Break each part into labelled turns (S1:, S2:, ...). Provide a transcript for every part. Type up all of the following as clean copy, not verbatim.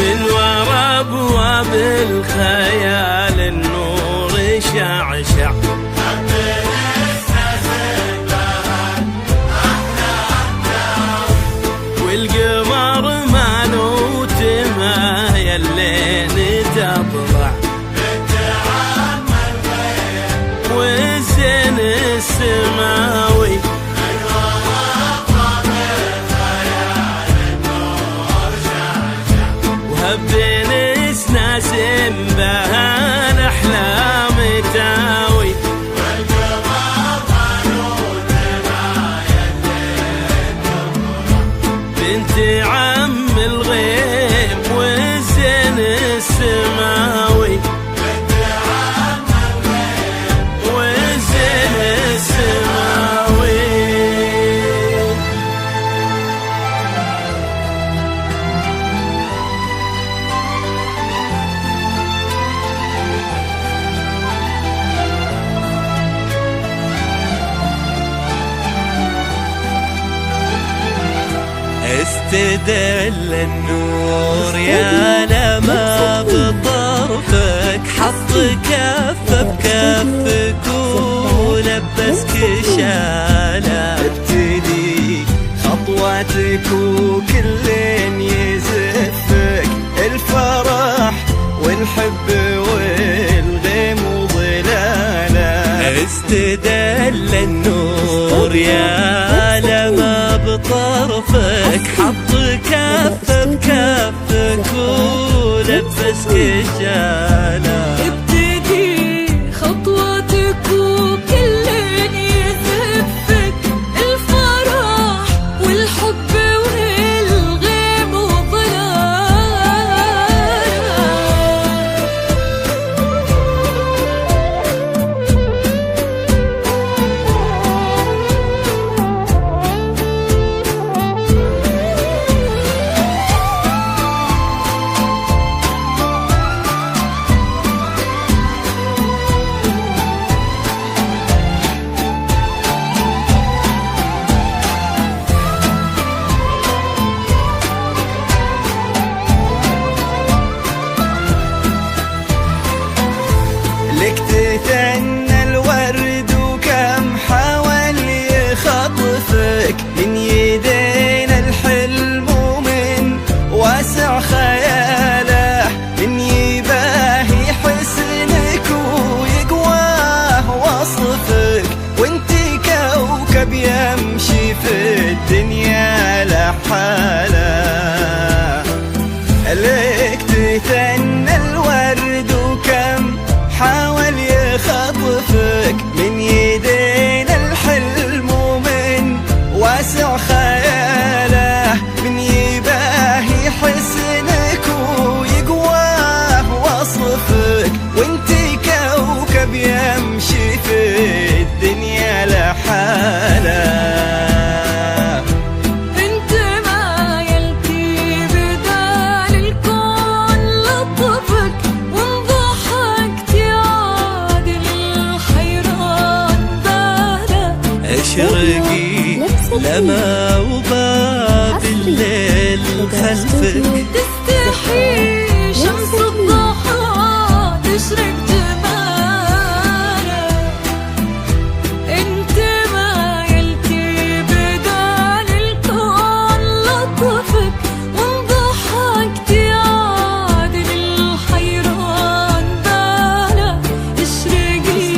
S1: من ورا ابواب الخيال النور شعشع. والقمر ماله تمايل لين تطلع، والزين السماوي وهبين سناس بها الأحلام تاوي. بنت عم الغيم والزين السماوي، والزين السماوي. استدل النور يا لما بطرفك، حط كف بكفك ولبسك شالة. ابتدي خطواتك وكلين يزفك، الفرح والحب والغيم وظلاله. استدل النور يا لما بطرفك، حط كف بكفك ولبسك شالة.
S2: ابتدي خطواتك وكلين يزفك، الفرح والحب والغيم وظلال.
S3: لك تتنى الورد وكم حاول يخطفك، من يدينا الحلم ومن واسع خياله. من يباهي حسنك ويقواه وصفك، وانتي كوكب يمشي في الدنيا لحاله. لك تتنى الورد وكم حاول يخطفك، من يدينا الحلم ومن واسع خياله. من يباهي حسنك ويقواه وصفك، وانتي كوكب يمشي في الدنيا لحاله.
S1: اشرقي لما وباب الليل خلفك،
S2: تستحي شمس الضحى تشرق جمالك. انت مايلتي بدال الكون لطفك، وانضحكتي عادل الحيران بالك. اشرقي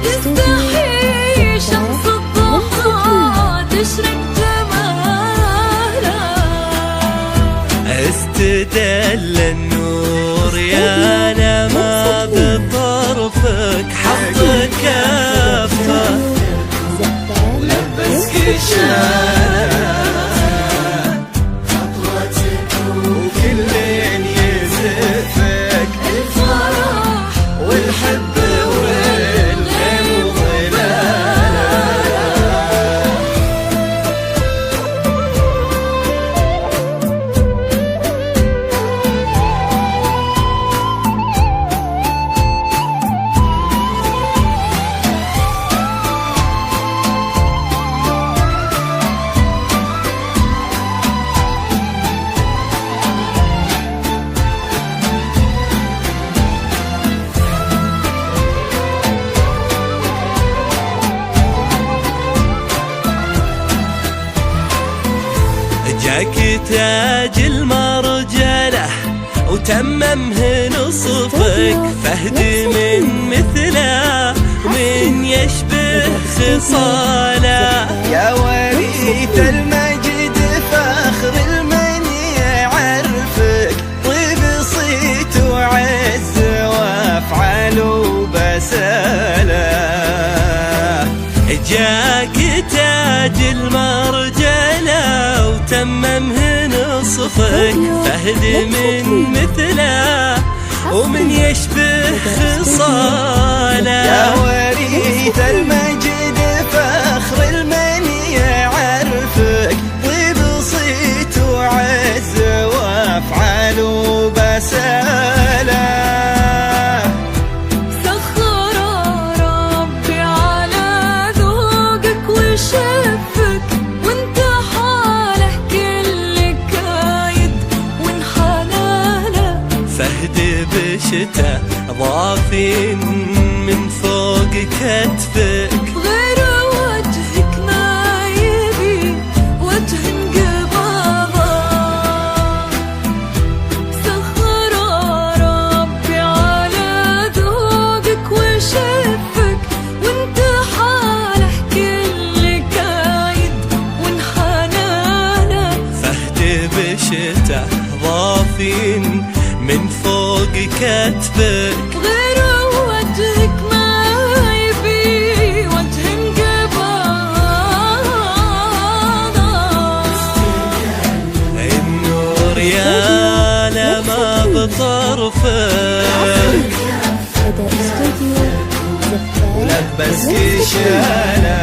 S2: تستحي شمس الضحى تشرق جمالك.
S1: استدل النور يا لما بطرفك، حط كفه ولبسك شالة. خطوتك وكلين يزفك، الفرح والحب جاك تاج المرجله وتممه نصفك، فهد من مثله ومن يشبه خصاله.
S3: يا وريث المجد فخر المن يعرفك، طيب صيت وعز وافعال وبساله.
S1: جاك تاج المرجله وتممه نصفك، فهد من مثله ومن يشبه خصاله.
S3: يا وريث المجد فخر المن يعرفك، طيب صيت وعز وافعال وبساله.
S1: فهد بشتا ضافي من فوق كتفك،
S2: غير وجهك ما يبي وجه انقباضه. سخر ربي على ذوقك وشفك، وانت حاله كل كايد وانحناله.
S1: فهد بشتا ضافي من فوق كتفك،
S2: غير وجهك ما يبي وجه انقباضه.
S1: النور يا لما بطرفك،
S3: ولبس كشاله.